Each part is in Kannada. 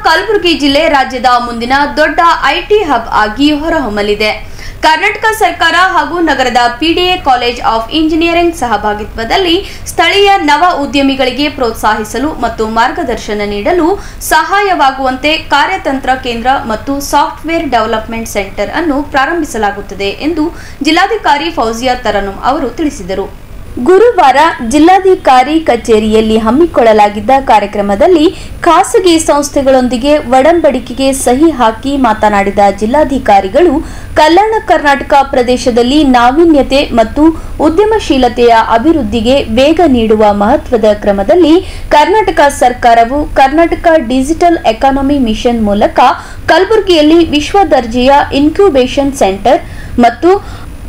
ಕಲಬುರಗಿ ಜಿಲ್ಲೆ ರಾಜ್ಯದ ಮುಂದಿನ ದೊಡ್ಡ ಐಟಿ ಹಬ್ ಆಗಿ ಹೊರಹೊಮ್ಮಲಿದೆ. ಕರ್ನಾಟಕ ಸರ್ಕಾರ ಹಾಗೂ ನಗರದ ಪಿಡಿಎ ಕಾಲೇಜ್ ಆಫ್ ಇಂಜಿನಿಯರಿಂಗ್ ಸಹಭಾಗಿತ್ವದಲ್ಲಿ ಸ್ಥಳೀಯ ನವ ಉದ್ಯಮಿಗಳಿಗೆ ಪ್ರೋತ್ಸಾಹಿಸಲು ಮತ್ತು ಮಾರ್ಗದರ್ಶನ ನೀಡಲು ಸಹಾಯವಾಗುವಂತೆ ಕಾರ್ಯತಂತ್ರ ಕೇಂದ್ರ ಮತ್ತು ಸಾಫ್ಟ್ವೇರ್ ಡೆವಲಪ್ಮೆಂಟ್ ಸೆಂಟರ್ ಅನ್ನು ಪ್ರಾರಂಭಿಸಲಾಗುತ್ತದೆ ಎಂದು ಜಿಲ್ಲಾಧಿಕಾರಿ ಫೌಜಿಯಾ ತರನ್ನುಮ್ ಅವರು ತಿಳಿಸಿದರು. ಗುರುವಾರ ಜಿಲ್ಲಾಧಿಕಾರಿ ಕಚೇರಿಯಲ್ಲಿ ಹಮ್ಮಿಕೊಳ್ಳಲಾಗಿದ್ದ ಕಾರ್ಯಕ್ರಮದಲ್ಲಿ ಖಾಸಗಿ ಸಂಸ್ಥೆಗಳೊಂದಿಗೆ ಒಡಂಬಡಿಕೆಗೆ ಸಹಿ ಹಾಕಿ ಮಾತನಾಡಿದ ಜಿಲ್ಲಾಧಿಕಾರಿಗಳು, ಕಲ್ಯಾಣ ಕರ್ನಾಟಕ ಪ್ರದೇಶದಲ್ಲಿ ನಾವೀನ್ಯತೆ ಮತ್ತು ಉದ್ಯಮಶೀಲತೆಯ ಅಭಿವೃದ್ಧಿಗೆ ವೇಗ ನೀಡುವ ಮಹತ್ವದ ಕ್ರಮದಲ್ಲಿ ಕರ್ನಾಟಕ ಸರ್ಕಾರವು ಕರ್ನಾಟಕ ಡಿಜಿಟಲ್ ಎಕಾನಮಿ ಮಿಷನ್ ಮೂಲಕ ಕಲಬುರಗಿಯಲ್ಲಿ ವಿಶ್ವ ದರ್ಜೆಯ ಇನ್ಕ್ಯುಬೇಷನ್ ಸೆಂಟರ್ ಮತ್ತು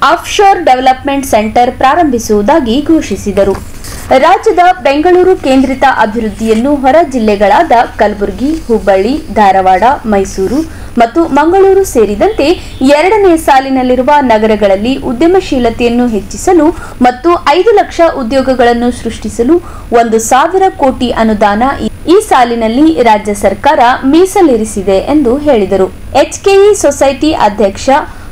ಆಫ್ಶೋರ್ ಡೆವಲಪ್ಮೆಂಟ್ ಸೆಂಟರ್ ಪ್ರಾರಂಭಿಸುವುದಾಗಿ ಘೋಷಿಸಿದರು. ರಾಜ್ಯದ ಬೆಂಗಳೂರು ಕೇಂದ್ರಿತ ಅಭಿವೃದ್ಧಿಯನ್ನು ಹೊರ ಜಿಲ್ಲೆಗಳಾದ ಕಲಬುರಗಿ, ಹುಬ್ಬಳ್ಳಿ, ಧಾರವಾಡ, ಮೈಸೂರು ಮತ್ತು ಮಂಗಳೂರು ಸೇರಿದಂತೆ ಎರಡನೇ ಸಾಲಿನಲ್ಲಿರುವ ನಗರಗಳಲ್ಲಿ ಉದ್ಯಮಶೀಲತೆಯನ್ನು ಹೆಚ್ಚಿಸಲು ಮತ್ತು 5 ಲಕ್ಷ ಉದ್ಯೋಗಗಳನ್ನು ಸೃಷ್ಟಿಸಲು 1,000 ಕೋಟಿ ಅನುದಾನ ಈ ಸಾಲಿನಲ್ಲಿ ರಾಜ್ಯ ಸರ್ಕಾರ ಮೀಸಲಿರಿಸಿದೆ ಎಂದು ಹೇಳಿದರು. ಎಚ್ಕೆಇ ಸೊಸೈಟಿ ಅಧ್ಯಕ್ಷ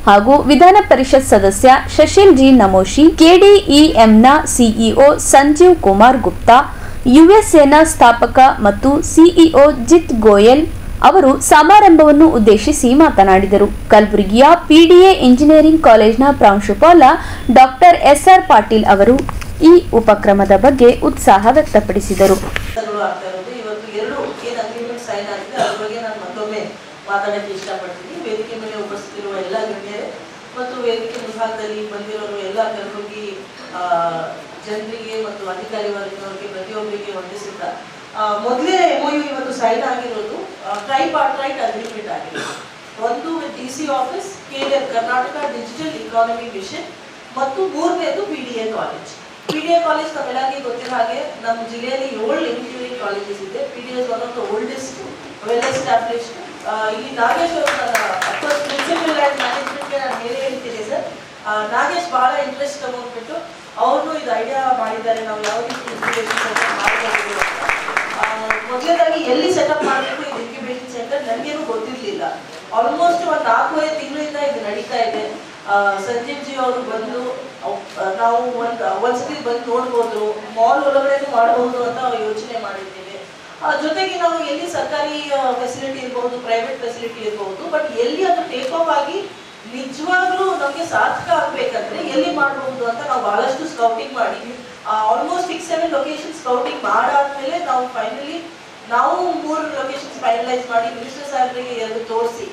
ಹಾಗೂ ವಿಧಾನ ಪರಿಷತ್ ಸದಸ್ಯ ಶಶಿಲ್ ಜಿ ನಮೋಶಿ, ಕೆಡಿಇಎಂನ ಸಿಇಒ ಸಂಜೀವ್ ಕುಮಾರ್ ಗುಪ್ತಾ, ಯುಎಸ್ಎನ ಸ್ಥಾಪಕ ಮತ್ತು ಸಿಇಒ ಜಿತ್ ಗೋಯಲ್ ಅವರು ಸಮಾರಂಭವನ್ನು ಉದ್ದೇಶಿಸಿ ಮಾತನಾಡಿದರು. ಕಲಬುರಗಿಯ ಪಿಡಿಎ ಇಂಜಿನಿಯರಿಂಗ್ ಕಾಲೇಜಿನ ಪ್ರಾಂಶುಪಾಲ ಡಾಕ್ಟರ್ ಎಸ್ಆರ್ ಪಾಟೀಲ್ ಅವರು ಈ ಉಪಕ್ರಮದ ಬಗ್ಗೆ ಉತ್ಸಾಹ ವ್ಯಕ್ತಪಡಿಸಿದರು. ಮಾತಾಡಕ್ಕೆ ಇಷ್ಟಪಡ್ತೀನಿ. ವೇದಿಕೆ ಮೇಲೆ ಉಪಸ್ಥಿತಿರುವ ಎಲ್ಲ ಗಣ್ಯರೇ ಮತ್ತು ವೇದಿಕೆ ಮುಂಭಾಗದಲ್ಲಿ ಬಂದಿರೋರು ಎಲ್ಲ ಕಲಬುರಗಿ ಜನರಿಗೆ ಮತ್ತು ಅಧಿಕಾರಿ ವರ್ಗದವರಿಗೆ ಪ್ರತಿಯೊಬ್ಬರಿಗೆ ವಂದಿಸುತ್ತಾ, ಮೊದಲೇ MOU ಇವತ್ತು ಸೈನ್ ಆಗಿರೋದು ಟ್ರೈಪಾರ್ಟೈಟ್ ಅಗ್ರಿಮೆಂಟ್ ಆಗಿದೆ. ಒಂದು with DC office, KDF Karnataka digital economy mission ಮತ್ತು ಮೂರನೇದು PDA ಕಾಲೇಜ್. PDA ಕಾಲೇಜ್ ತಮ್ಮೆಲ್ಲರಿಗೂ ಗೊತ್ತಿರೋ ಹಾಗೆ ನಮ್ಮ ಜಿಲ್ಲೆಯಲ್ಲಿ 7 ಇಂಜಿನಿಯರಿಂಗ್ ಕಾಲೇಜಸ್ ಇದೆ. PDA is one of the oldest, well established. ಇಲ್ಲಿ ನಾಗೇಶ್ ಅವರು ಪ್ರಿನ್ಸಿಪಲ್ ಆ್ಯಂಡ್ ಮ್ಯಾನೇಜ್ಮೆಂಟ್ಗೆ ನಾನು ಹೇಳ್ತೀನಿ ಸರ್. ನಾಗೇಶ್ ಬಹಳ ಇಂಟ್ರೆಸ್ಟ್ ತಗೊಂಡ್ಬಿಟ್ಟು ಅವ್ರನ್ನೂ ಇದು ಐಡಿಯಾ ಮಾಡಿದ್ದಾರೆ, ನಾವು ಯಾವ ರೀತಿ ಇನ್ಕ್ಯುಬೇಷನ್ ಸೆಂಟರ್ ಮಾಡಬಹುದು ಅಂತ. ಮೊದಲನೇದಾಗಿ ಎಲ್ಲಿ ಸೆಟಪ್ ಮಾಡಬೇಕು ಇದು ಇನ್ಕ್ಯುಬೇಷನ್ ಸೆಂಟರ್ ನನಗೇನು ಗೊತ್ತಿರಲಿಲ್ಲ. ಆಲ್ಮೋಸ್ಟ್ ಒಂದು 4.5 ತಿಂಗಳಿಂದ ಇದು ನಡೀತಾ ಇದೆ. ಸಂಜೀವ್ ಜಿ ಅವರು ಬಂದು ನಾವು ಒಂದ್ಸತಿ ಬಂದು ನೋಡ್ಬೋದು, ಮಾಲ್ ಒಳಗಡೆ ಮಾಡಬಹುದು ಅಂತ ಯೋಚನೆ ಮಾಡಿದ್ದೀವಿ. ಜೊತೆಗೆ ನಾವು ಎಲ್ಲಿ ಸರ್ಕಾರಿ ಫೆಸಿಲಿಟಿ ಇರಬಹುದು, ಪ್ರೈವೇಟ್ ಫೆಸಿಲಿಟಿ ಇರಬಹುದು, ಬಟ್ ಎಲ್ಲಿ ಅದು ಟೇಕ್ ಆಫ್ ಆಗಿ ನಿಜವಾಗ್ಲೂ ನಮಗೆ ಸಾರ್ಥಕ ಆಗ್ಬೇಕಂದ್ರೆ ಎಲ್ಲಿ ಮಾಡಬಹುದು ಅಂತ ನಾವು ಬಹಳಷ್ಟು ಸ್ಕೌಟಿಂಗ್ ಮಾಡಿ ಆಲ್ಮೋಸ್ಟ್ 6-7 ಲೊಕೇಶನ್ ಸ್ಕೌಟಿಂಗ್ ಮಾಡಾದ್ಮೇಲೆ ನಾವು ಫೈನಲಿ 3 ಲೊಕೇಶನ್ಸ್ ಫೈನಲೈಸ್ ಮಾಡಿ ಮಿನಿಸ್ಟರ್ ಸಾಹೇಬರಿಗೆ 2 ತೋರಿಸಿ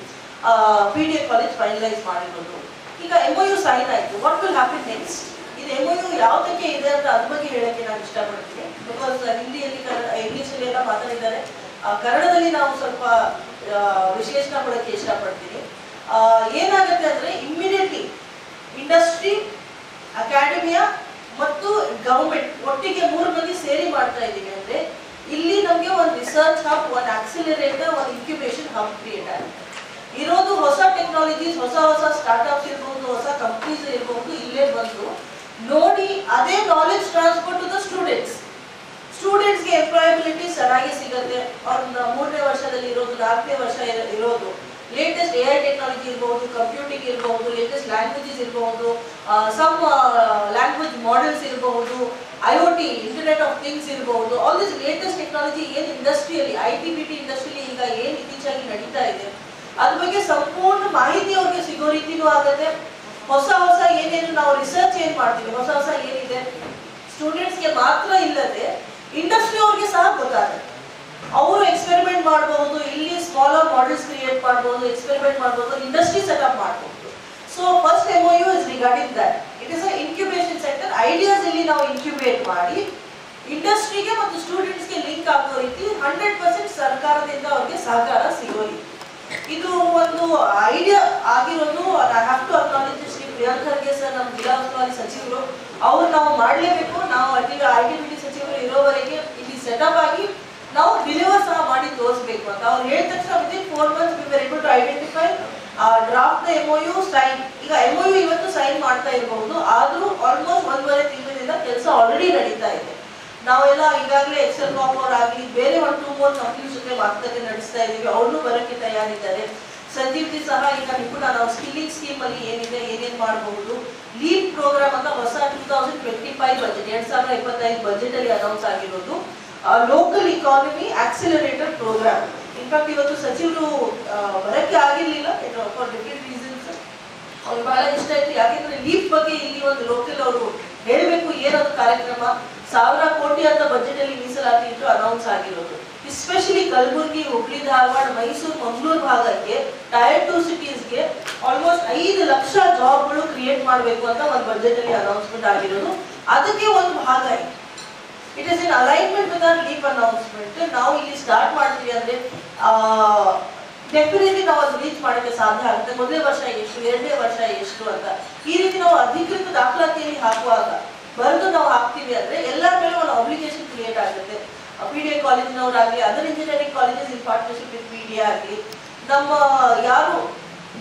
PDA ಕಾಲೇಜ್ ಫೈನಲೈಸ್ ಮಾಡಿರೋದು. ಈಗ MOU ಸೈನ್ ಆಯ್ತು. What will happen next? ಇದು MOU ಯಾವುದಕ್ಕೆ ಇದೆ ಅಂತ ಅದ್ರ ಬಗ್ಗೆ ಹೇಳಕ್ಕೆ ನಾನು ಇಷ್ಟಪಡ್ತೀನಿ. ಬಿಕಾಸ್ ಹಿಂದಿಯಲ್ಲಿ ಇಂಗ್ಲಿಷಲ್ಲಿ ಎಲ್ಲ ಮಾತಾಡಿದ್ದಾರೆ, ಕನ್ನಡದಲ್ಲಿ ನಾವು ಸ್ವಲ್ಪ ವಿಶ್ಲೇಷಣೆ ಕೊಡೋಕ್ಕೆ ಇಷ್ಟಪಡ್ತೀನಿ. ಏನಾಗುತ್ತೆ ಅಂದ್ರೆ ಇಮ್ಮಿಡಿಯೇಟ್ಲಿ ಇಂಡಸ್ಟ್ರಿ, ಅಕಾಡೆಮಿಯಾ ಮತ್ತು ಗವರ್ಮೆಂಟ್ ಒಟ್ಟಿಗೆ 3 ಮಂದಿ ಸೇರಿ ಮಾಡ್ತಾ ಇದ್ದೀವಿ ಅಂದ್ರೆ ಇಲ್ಲಿ ನಮಗೆ ಒಂದು ರಿಸರ್ಚ್ ಹಬ್, ಒಂದು ಆಕ್ಸಿಲರೇಟರ್, ಒಂದು ಇನ್ಕ್ಯುಬೇಷನ್ ಹಬ್ ಕ್ರಿಯೇಟ್ ಆಗುತ್ತೆ. ಇರೋದು ಹೊಸ ಟೆಕ್ನಾಲಜೀಸ್, ಹೊಸ ಸ್ಟಾರ್ಟ್ಅಪ್ಸ್ ಇರ್ಬೋದು, ಹೊಸ ಕಂಪ್ನೀಸ್ ಇರ್ಬೋದು, ಇಲ್ಲೇ ಬಂದು ನೋಡಿ ಅದೇ ನಾಲೆಜ್ ಟ್ರಾನ್ಸ್ಫರ್ ಟು ದ ಸ್ಟೂಡೆಂಟ್ಸ್ಗೆ ಎಂಪ್ಲಾಯಬಿಲಿಟಿ ಚೆನ್ನಾಗಿ ಸಿಗುತ್ತೆ. ಒಂದು 3ನೇ ವರ್ಷದಲ್ಲಿ ಇರೋದು, 4ನೇ ವರ್ಷ ಇರೋದು ಲೇಟೆಸ್ಟ್ AI ಟೆಕ್ನಾಲಜಿ ಇರಬಹುದು, ಕಂಪ್ಯೂಟಿಂಗ್ ಇರಬಹುದು, ಲೇಟೆಸ್ಟ್ ಲ್ಯಾಂಗ್ವೇಜಸ್ ಇರಬಹುದು, ಸಮ್ ಲ್ಯಾಂಗ್ವೇಜ್ ಮಾಡೆಲ್ಸ್ ಇರಬಹುದು, IoT ಇಂಟರ್ನೆಟ್ ಆಫ್ ಥಿಂಗ್ಸ್ ಇರಬಹುದು. ಆಲ್ ದಿಸ್ ಲೇಟೆಸ್ಟ್ ಟೆಕ್ನಾಲಜಿ ಏನು ಇಂಡಸ್ಟ್ರಿಯಲ್ಲಿ IT-BT ಇಂಡಸ್ಟ್ರಿಯಲ್ಲಿ ಈಗ ಏನು ಇತ್ತೀಚೆಗೆ ನಡೀತಾ ಇದೆ ಅದ್ರ ಬಗ್ಗೆ ಸಂಪೂರ್ಣ ಮಾಹಿತಿ ಅವ್ರಿಗೆ ಸಿಗೋ ರೀತಿನೂ ಆಗುತ್ತೆ. ಹೊಸ ಏನೇನು ನಾವು ರಿಸರ್ಚ್ ಏನ್ ಮಾಡ್ತೀವಿ, ಹೊಸ ಏನಿದೆ ಸ್ಟೂಡೆಂಟ್ಸ್ಗೆ ಮಾತ್ರ ಇಲ್ಲದೆ ಇಂಡಸ್ಟ್ರಿ ಅವ್ರಿಗೆ ಸಹ ಗೊತ್ತಾಗುತ್ತೆ. ಅವರು ಎಕ್ಸ್ಪೆರಿಮೆಂಟ್ ಮಾಡಬಹುದು, ಇಲ್ಲಿ ಸ್ಮಾಲರ್ ಮಾಡೆಲ್ಸ್ ಕ್ರಿಯೇಟ್ ಮಾಡಬಹುದು, ಎಕ್ಸ್ಪೆರಿಮೆಂಟ್ ಮಾಡಬಹುದು, ಇಂಡಸ್ಟ್ರಿ ಸೆಟಪ್ ಮಾಡಬಹುದು. So first MOU is regarding that. It is a incubation centre. Ideas ಇಲ್ಲಿ ನಾವು ಇನ್ಕ್ಯುಬೇಟ್ ಮಾಡಿ ಇಂಡಸ್ಟ್ರಿಗೆ ಮತ್ತು ಸ್ಟೂಡೆಂಟ್ಸ್ಗೆ ಲಿಂಕ್ ಆಗೋ ರೀತಿ 100% ಸರ್ಕಾರದಿಂದ ಅವ್ರಿಗೆ ಸಹಕಾರ ಸಿಗೋ ರೀತಿ ಇದು ಒಂದು ಐಡಿಯಾ ಆಗಿರೋದು. I have to acknowledge Shri Priyank Kharge sir, ನಮ್ಮ ಜಿಲ್ಲಾ ಉಸ್ತುವಾರಿ ಸಚಿವರು, ಅವ್ರು ನಾವು ಮಾಡಲೇಬೇಕು. ನಾವು IT-BT ಸಚಿವರು ಇರೋವರೆಗೆ ಇಲ್ಲಿ ಸೆಟಪ್ ಆಗಿ ನಾವು ಡಿಲಿವರ್ ಸಹ ಮಾಡಿ ತೋರಿಸಬೇಕು ಅಂತ ಅವ್ರು ಹೇಳಿದ ತಕ್ಷಣ within 4 months we were able to identify, draft the MOU, sign. ಈಗ MOU ಇವತ್ತು ಸೈನ್ ಮಾಡ್ತಾ ಇರಬಹುದು, ಆದ್ರೂ ಆಲ್ಮೋಸ್ಟ್ 1.5 ತಿಂಗಳಿಂದ ಕೆಲಸ ಆಲ್ರೆಡಿ ನಡೀತಾ ಇದೆ. ನಾವೆಲ್ಲ ಈಗಾಗಲೇ ಎಕ್ಸೆಲ್ ಕಾಮ್ ಅವರಾಗಲಿ ಬೇರೆ ಒಂದು 2-3 ಕಂಪ್ನೀಸ್ ಜೊತೆ ಮಾತುಕತೆ ನಡೆಸ್ತಾ ಇದ್ದೀವಿ. ಅವ್ರನ್ನೂ ಬರೋಕ್ಕೆ ತಯಾರಿದ್ದಾರೆ. ಸಂಜೀವ್ತಿ ಸಹ ಈಗ ನಿಪುಣ ನಾವು ಸ್ಕಿಲ್ಲಿಂಗ್ ಸ್ಕೀಮ್ ಅಲ್ಲಿ ಏನಿದೆ ಏನೇನು ಮಾಡಬಹುದು, ಲೀಪ್ ಪ್ರೋಗ್ರಾಮ್ ಅಂತ ಹೊಸ 2025 ಬಜೆಟ್ 2025 ಬಜೆಟ್ ಅಲ್ಲಿ ಅನೌನ್ಸ್ ಆಗಿರೋದು local economy accelerator program. In fact ಇವತ್ತು ಸಚಿವರು ಬರಕ್ಕೆ ಆಗಿರ್ಲಿಲ್ಲ ಫಾರ್ ಡಿಫರೆಂಟ್ ರೀಸನ್ಸ್. ಅವ್ರಿಗೆ ಬಹಳ ಇಷ್ಟ ಆಯ್ತು, ಯಾಕೆಂದ್ರೆ ಲೀಪ್ ಬಗ್ಗೆ ಇಲ್ಲಿ ಒಂದು ಲೋಕಲ್ ಅವರು ಹೇಳಬೇಕು ಏನದು ಕಾರ್ಯಕ್ರಮ. 1000 ಕೋಟಿ ಅಂತ ಬಜೆಟ್ ಅಲ್ಲಿ ಮೀಸಲಾತಿ ಇಟ್ಟು ಅನೌನ್ಸ್ ಆಗಿರೋದು. ಎಸ್ಪೆಷಲಿ ಕಲಬುರಗಿ, ಹುಬ್ಳಿ, ಧಾರವಾಡ, ಮೈಸೂರು, ಮಂಗಳೂರು ಭಾಗಕ್ಕೆ ಟೈರ್ 2 ಸಿಟೀಸ್ಗೆ ಆಲ್ಮೋಸ್ಟ್ 5 ಲಕ್ಷ ಜಾಬ್ಗಳು ಕ್ರಿಯೇಟ್ ಮಾಡಬೇಕು ಅಂತ ಒಂದು ಬಜೆಟ್ ಅಲ್ಲಿ ಅನೌನ್ಸ್ಮೆಂಟ್ ಆಗಿರೋದು. ಅದಕ್ಕೆ ಒಂದು ಭಾಗ it is in alignment with our leap announcement. ನಾವು ಇಲ್ಲಿ ಸ್ಟಾರ್ಟ್ ಮಾಡ್ತೀವಿ ಅಂದ್ರೆ ಡೆಫಿನೆಟ್ಲಿ ನಾವು ಅದು ರೀಚ್ ಮಾಡೋಕ್ಕೆ ಸಾಧ್ಯ ಆಗುತ್ತೆ. ಮೊದಲನೇ ವರ್ಷ ಎಷ್ಟು, 2ನೇ ವರ್ಷ ಎಷ್ಟು ಅಂತ ಈ ರೀತಿ ನಾವು ಅಧಿಕೃತ ದಾಖಲಾತಿಯಲ್ಲಿ ಹಾಕುವಾಗ ಬರೆದು ನಾವು ಹಾಕ್ತೀವಿ ಅಂದ್ರೆ ಎಲ್ಲರ ಮೇಲೆ ಒಂದು ಅಪ್ಲಿಕೇಶನ್ ಕ್ರಿಯೇಟ್ ಆಗುತ್ತೆ. PDA ಕಾಲೇಜಿನವರಾಗಲಿ, other engineering colleges in partnership with PDA ಆಗಲಿ, ನಮ್ಮ ಯಾರು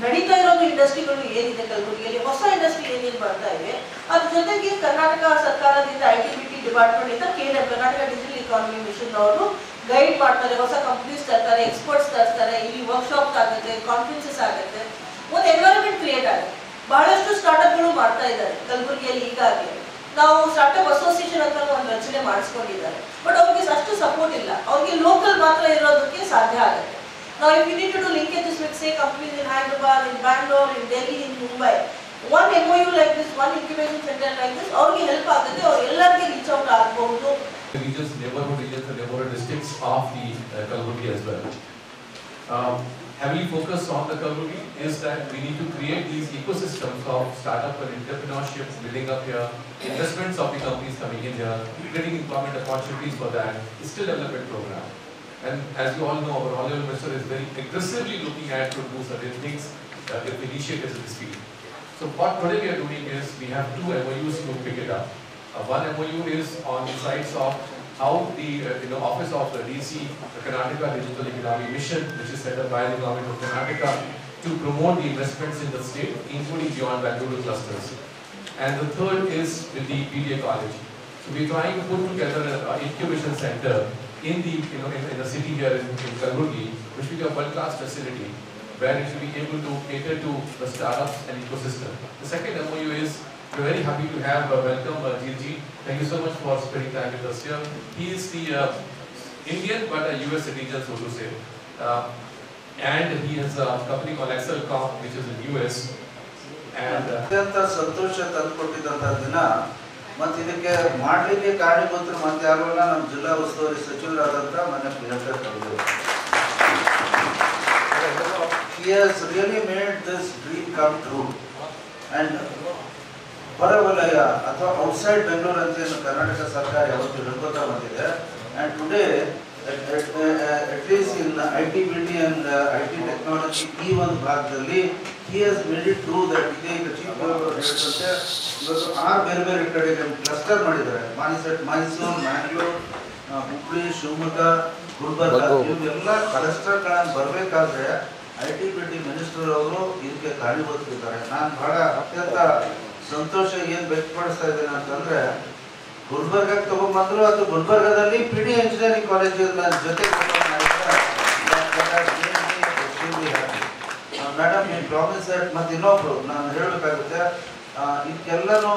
ನಡೀತಾ ಇರೋದು ಇಂಡಸ್ಟ್ರಿಗಳು ಏನಿದೆ ಕಲಬುರಗಿಯಲ್ಲಿ, ಹೊಸ ಇಂಡಸ್ಟ್ರಿ ಏನೇನು ಬರ್ತಾ ಇವೆ, ಅದ್ರ ಜೊತೆಗೆ ಕರ್ನಾಟಕ ಸರ್ಕಾರದಿಂದ ITBT ಡಿಪಾರ್ಟ್ಮೆಂಟ್ ಇಂದ KDM Karnataka digital economy mission ಅವರು ಗೈಡ್ ಮಾಡ್ತಾರೆ. ಹೊಸ ಕಂಪ್ನೀಸ್ ತರ್ತಾರೆ, ಎಕ್ಸ್ಪರ್ಟ್ಸ್ ತರ್ತಾರೆ, ಇಲ್ಲಿ ವರ್ಕ್ಶಾಪ್ ಆಗುತ್ತೆ, ಕಾನ್ಫರೆನ್ಸಸ್ ಆಗುತ್ತೆ, ಒಂದು ಎನ್ವೈರನ್ಮೆಂಟ್ ಕ್ರಿಯೇಟ್ ಆಗುತ್ತೆ. ಬಹಳಷ್ಟು ಸ್ಟಾರ್ಟ್ಅಪ್ಗಳು ಮಾಡ್ತಾ ಇದ್ದಾರೆ ಕಲಬುರಗಿಯಲ್ಲಿ. ಈಗಾಗಲೇ ನಾವು ಸ್ಟಾರ್ಟ್ಅಪ್ ಅಸೋಸಿಯೇಷನ್ ಅಂತ ಒಂದು ರಚನೆ ಮಾಡಿಸ್ಕೊಂಡಿದ್ದಾರೆ. ಬಟ್ ಅವ್ರಿಗೆ ಅಷ್ಟು ಸಪೋರ್ಟ್ ಇಲ್ಲ. ಅವ್ರಿಗೆ ಲೋಕಲ್ ಮಾತ್ರ ಇರೋದಕ್ಕೆ ಸಾಧ್ಯ ಆಗುತ್ತೆ. Now if you need to do linkages with say companies in Hyderabad, in Bangalore, in Delhi, in Mumbai, one MOU like this, one incubation center like this, ಅವ್ರಿಗೆ ಹೆಲ್ಪ್ ಆಗುತ್ತೆ. ಅವ್ರು ಎಲ್ಲರಿಗೆ ರೀಚ್ ಔಟ್ ಆಗಬಹುದು. Regions, neighborhood regions and neighborhood districts of the Kalaburagi as well. Heavily focused on the Kalaburagi is that we need to create these ecosystems of startup and entrepreneurship building up here, investments of the companies coming in here, creating employment opportunities for that, skill development program. And as you all know, our Honorable Minister is very aggressively looking at to do certain things, initiatives in this field. So what today we are doing is we have 2 MOUs to pick it up. One MOU is on the sides of how the office of the DC, the Karnataka Digital Economy Mission, which is set up by the government of Karnataka to promote the investments in the state, including beyond Bangalore clusters. And the third is with the PDA college. So we are trying to put together an incubation center in the in the city here in Kalaburagi, which will be a world-class facility where it will be able to cater to the startups and ecosystem. The second MOU is we're very happy to have welcome Jirji. Thank you so much for spending time with us here. He is the Indian but a US citizen, so to say, and he has a company called Excelcom, which is in US. And ಅತ್ಯಂತ ಸಂತೋಷ ತಂದುಕೊಟ್ಟಿದ್ದಂಥ ದಿನ. ಮತ್ತು ಇದಕ್ಕೆ ಮಾಡಲಿಕ್ಕೆ ಕಾರಣೀಭೂತರು ಮತ್ತೆ ಯಾರು ಅಲ್ಲ, ನಮ್ಮ ಜಿಲ್ಲಾ ಉಸ್ತುವಾರಿ ಸಚಿವರಾದಂಥ ಮಾನ್ಯ Priyanka Kharge. He has really made this dream come true. And ಹೊರವಲಯ ಅಥವಾ ಔಟ್ಸೈಡ್ ಬೆಂಗಳೂರು ಅಂತ ಏನು ಕರ್ನಾಟಕ ಸರ್ಕಾರ ಯಾವತ್ತು ಹೇಳ್ಕೊತಾ ಬಂದಿದೆ. And today at least in ITBT and IT technology ಈ ಒಂದು ಭಾಗದಲ್ಲಿ he has made it true that ಈಗ ಚೀಫ್ ಹೇಳಿದಂತೆ ಇವತ್ತು 6 ಬೇರೆ ಬೇರೆ ಕಡೆ ಕ್ಲಸ್ಟರ್ ಮಾಡಿದ್ದಾರೆ. ಮೈಸೂರು, ಮ್ಯಾಂಗ್ಳೂರ್, ಹುಬ್ಳಿ, ಶಿವಮೊಗ್ಗ, ಗುಲ್ಬರ್ಗ ಇವೆಲ್ಲ ಕ್ಲಸ್ಟರ್ಗಳನ್ನು ಬರಬೇಕಾದ್ರೆ ITBT ಮಿನಿಸ್ಟರ್ ಅವರು ಇದಕ್ಕೆ ಕಾರಣೀಭೂತರಿದ್ದಾರೆ. ನಾನು ಬಹಳ ಅತ್ಯಂತ ಸಂತೋಷ ಏನು ವ್ಯಕ್ತಪಡಿಸ್ತಾ ಇದ್ದೇನೆ ಅಂತಂದ್ರೆ, ಗುಲ್ಬರ್ಗಕ್ಕೆ ತಗೊಂಡ್ಬಂದ್ರು ಅದು ಗುಲ್ಬರ್ಗದಲ್ಲಿ PDA ಇಂಜಿನಿಯರಿಂಗ್ ಕಾಲೇಜ್ ಜೊತೆ ಮೇಡಮ್ ಈ ಪ್ರಾಮಿಸ್ ಮತ್ತೆ ಇನ್ನೊಬ್ರು ನಾನು ಹೇಳಬೇಕಾಗುತ್ತೆ, ಇದಕ್ಕೆಲ್ಲನೂ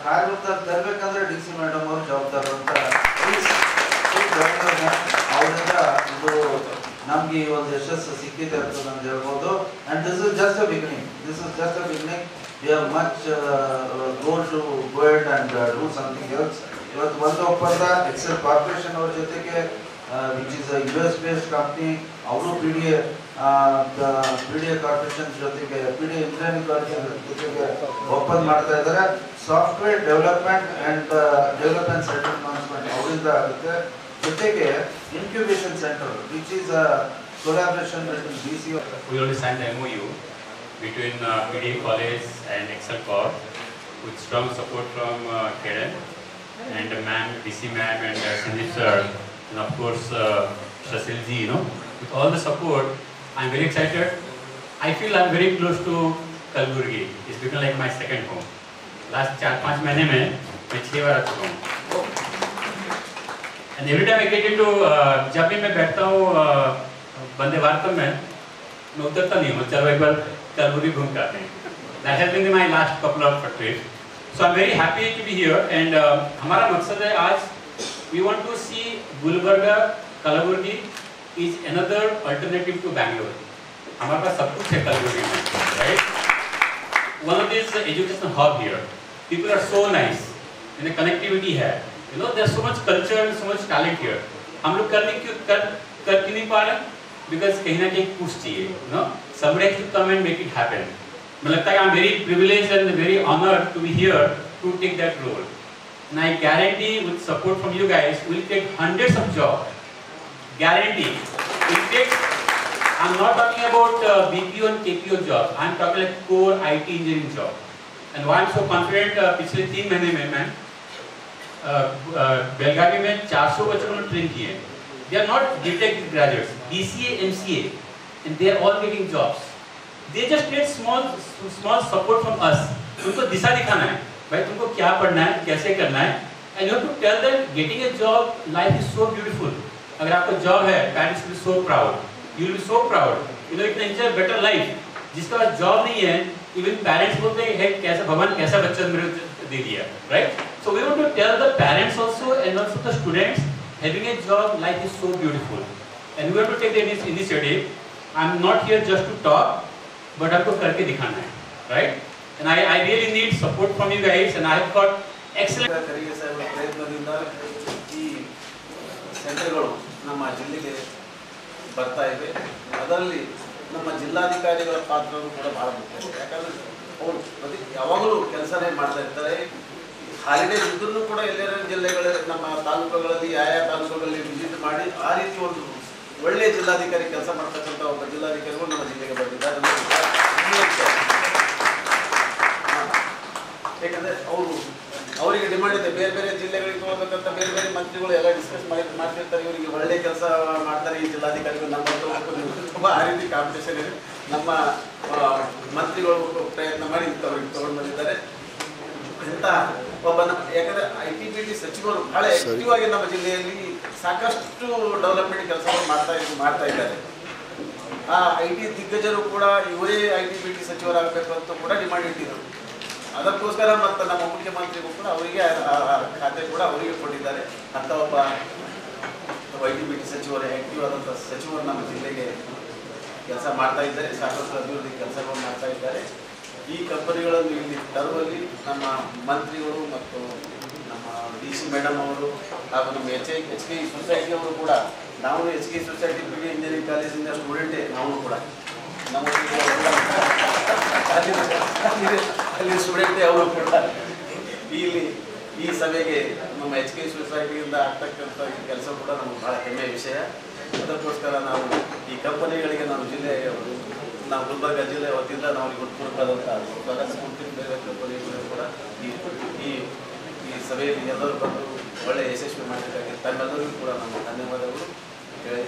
ಕಾರ್ಯರೂಪ ತರಬೇಕಂದ್ರೆ DC ಮೇಡಮ್ ಅವರು ಜವಾಬ್ದಾರ ಅಂತ ಅವರಿಂದ ಇದು ನಮ್ಗೆ ಈ ಒಂದು ಯಶಸ್ಸು ಸಿಕ್ಕಿದೆ ಅಂತ ನಾನು ಹೇಳ್ಬೋದು. And this is just a beginning. We have much goal to go ahead and do something else. ಇವತ್ತು ಒಂದು ಒಪ್ಪಂದ ಎಕ್ಸೆಲ್ ಕಾರ್ಪೊರೇಷನ್ ಅವ್ರ ಜೊತೆಗೆ which is a US based company, ಅವರು PDA ಕಾರ್ಪೊರೇಷನ್ ಜೊತೆಗೆ PDA ಇಂಜಿನಿಯರಿಂಗ್ ಕಾಲೇಜ್ ಜೊತೆಗೆ ಒಪ್ಪಂದ ಮಾಡ್ತಾ ಇದ್ದಾರೆ. Software development and development centre announcement ಅವರಿಂದ ಆಗುತ್ತೆ. ಜೊತೆಗೆ incubation centre which is a collaboration between DC. We already signed the MOU between PDA College and Excelcom with strong support from KDM and ma'am, DC ma'am and Sandeep sir, and of course Shasil ji, with all the support, I'm very excited. I feel I'm very close to Kalaburagi. It's become like my second home. Last 4-5 महीने में मैं 6 बार आ चुका हूँ. And every time I get into, जब भी मैं बैठता हूँ वंदे भारत में, मैं उतरता नहीं हूँ, चलो एक बार कलबुर्गी घूम के आते हैं. That has been my last couple of trips. So I'm very happy to be here. And हमारा मकसद है आज, we want to see Gulbarga, Kalaburgi is another alternative to Bangalore. हमारे पास सब कुछ है कलबुर्गी में, right? One of these educational hub here. People are so nice, and the connectivity है. You know, there's so much culture and so much talent here. हम लोग कर क्यों नहीं पा रहे? Because कहीं ना कहीं push चाहिए. You know, somebody should come and make it happen. मुझे लगता है I'm very privileged and very honored to be here to take that role. And I guarantee, with support from you guys, we'll take hundreds of jobs. Guarantee. We'll take. I'm not talking about BPO and KPO jobs. I'm talking like core IT engineering job. And why I'm so confident? पिछले 3 महीने में मैं बेलगावी में 400 बच्चों को ट्रेन किए. They are not BTech graduates, BCA, MCA, and they are all getting jobs. They just need small support from us. उनको दिशा दिखाना है. भाई तुमको क्या पढ़ना है, कैसे करना है. And you have to tell them, getting a job, life is so beautiful. अगर आपको job है, parents will be so proud. You will be so proud. You know, you can enjoy better life. जिसके पास job नहीं है, even parents बोलते हैं, कैसा भगवान कैसा बच्चा मेरे को दे दिया, right? So we want to tell the parents also and also the students, having a job, life is so beautiful. And we have to take this initiative. I'm not here just to talk, but हमको करके दिखाना है, right? And I really need support from you guys, and I have got excellent. Kharge ಸಾಹೇಬರ ಪ್ರಯತ್ನದಿಂದ ಈ ಸೆಂಟರ್ಗಳು ನಮ್ಮ ಜಿಲ್ಲೆಗೆ ಬರ್ತಾ ಇವೆ. ಅದರಲ್ಲಿ ನಮ್ಮ ಜಿಲ್ಲಾಧಿಕಾರಿಗಳ ಪಾತ್ರವೂ ಕೂಡ ಬಹಳ ಮುಖ್ಯ. ಯಾಕಂದರೆ ಅವರು ಯಾವಾಗಲೂ ಕೆಲಸನೇ ಮಾಡ್ತಾ ಇರ್ತಾರೆ. ಹಾಲಿಡೇ ಇದ್ರೂ ಕೂಡ ಎಲ್ಲೆಲ್ಲ ಜಿಲ್ಲೆಗಳ ನಮ್ಮ ತಾಲೂಕುಗಳಲ್ಲಿ ಆಯಾ ತಾಲೂಕುಗಳಲ್ಲಿ ವಿಸಿಟ್ ಮಾಡಿ ಆ ರೀತಿ ಒಂದು ಒಳ್ಳೆಯ ಜಿಲ್ಲಾಧಿಕಾರಿ ಕೆಲಸ ಮಾಡ್ತಕ್ಕಂಥ ಒಬ್ಬ ಜಿಲ್ಲಾಧಿಕಾರಿಗಳು ನಮ್ಮ ಜಿಲ್ಲೆಗೆ ಬಂದಿದ್ದಾರೆ. ಯಾಕಂದರೆ ಅವರಿಗೆ ಡಿಮಾಂಡ್ ಇದೆ, ಬೇರೆ ಬೇರೆ ಜಿಲ್ಲೆಗಳಿಗೆ ತಗೋಬೇಕಂತ ಬೇರೆ ಬೇರೆ ಮಂತ್ರಿಗಳು ಎಲ್ಲ ಡಿಸ್ಕಸ್ ಮಾಡ್ತಿರ್ತಾರೆ. ಇವರಿಗೆ ಒಳ್ಳೆ ಕೆಲಸ ಮಾಡ್ತಾರೆ ಈ ಜಿಲ್ಲಾಧಿಕಾರಿಗಳು ನಮ್ಮ ಆ ರೀತಿ ಕಾಂಪಿಟೇಷನ್ ಇದೆ. ನಮ್ಮ ಮಂತ್ರಿಗಳು ಪ್ರಯತ್ನ ಮಾಡಿ ಅವ್ರಿಗೆ ತಗೊಂಡು ಬಂದಿದ್ದಾರೆ. ಇಂಥ ಒಬ್ಬ ನಮ್ಮ ಯಾಕಂದರೆ ITBT ಸಚಿವರು ಬಹಳ ಆಕ್ಟಿವ್ ಆಗಿ ನಮ್ಮ ಜಿಲ್ಲೆಯಲ್ಲಿ ಸಾಕಷ್ಟು ಡೆವಲಪ್ಮೆಂಟ್ ಕೆಲಸಗಳು ಮಾಡ್ತಾ ಇದ್ದಾರೆ. ಆ IT ದಿಗ್ಗಜರು ಕೂಡ ಇವರೇ ITBT ಸಚಿವರಾಗಬೇಕು ಅಂತ ಕೂಡ ಡಿಮಾಂಡ್ ಇಟ್ಟಿದ್ರು. ಅದಕ್ಕೋಸ್ಕರ ಮತ್ತು ನಮ್ಮ ಮುಖ್ಯಮಂತ್ರಿಗಳು ಕೂಡ ಅವರಿಗೆ ಖಾತೆ ಕೂಡ ಅವರಿಗೆ ಕೊಟ್ಟಿದ್ದಾರೆ. ಅಂತ ಒಬ್ಬ ITBT ಸಚಿವರು ಆಕ್ಟಿವ್ ಆದಂಥ ಸಚಿವರು ನಮ್ಮ ಜಿಲ್ಲೆಗೆ ಕೆಲಸ ಮಾಡ್ತಾ ಇದ್ದಾರೆ. ಸಾಕಷ್ಟು ಅಭಿವೃದ್ಧಿ ಕೆಲಸಗಳು ಮಾಡ್ತಾ ಇದ್ದಾರೆ. ಈ ಕಂಪನಿಗಳನ್ನು ಇಲ್ಲಿ ತರುವಲ್ಲಿ ನಮ್ಮ ಮಂತ್ರಿಗಳು ಮತ್ತು ನಮ್ಮ DC ಮೇಡಮ್ ಅವರು ಹಾಗೂ ನಮ್ಮ HK ಸೊಸೈಟಿಯವರು ಕೂಡ, ನಾವು HK ಸೊಸೈಟಿ PD ಇಂಜಿನಿಯರಿಂಗ್ ಕಾಲೇಜಿಂದ ಸ್ಟೂಡೆಂಟೇ ನಾವು ಕೂಡ ನಮ್ಮ ಅಲ್ಲಿ ಸ್ಟೂಡೆಂಟೇ ಅವರು ಕೂಡ ಇಲ್ಲಿ ಈ ಸಭೆಗೆ ನಮ್ಮ HK ಸೊಸೈಟಿಯಿಂದ ಆಗ್ತಕ್ಕಂಥ ಕೆಲಸ ಕೂಡ ನಮಗೆ ಭಾಳ ಹೆಮ್ಮೆಯ ವಿಷಯ. ಅದಕ್ಕೋಸ್ಕರ ನಾವು ಈ ಕಂಪನಿಗಳಿಗೆ ನಾವು ನಾವು ಗುಲ್ಬರ್ಗ ಜಿಲ್ಲೆ ವತಿಯಿಂದ ನಾವು ಹೃತ್ಪೂರ್ವಕವಾದಂಥ ಸ್ವಾಗತ ಕೊಡ್ತೀವಿ. ಬೇರೆ ಕಂಪನಿಗಳು ಕೂಡ ಈ ಸಭೆಯಲ್ಲಿ ಎಲ್ಲರೂ ಬಂದು ಒಳ್ಳೆಯ ಯಶಸ್ವಿ ಮಾಡಬೇಕಾಗಿ ತಮ್ಮೆಲ್ಲರಿಗೂ ಕೂಡ ನಮ್ಮ ಧನ್ಯವಾದಗಳು ಹೇಳಿ.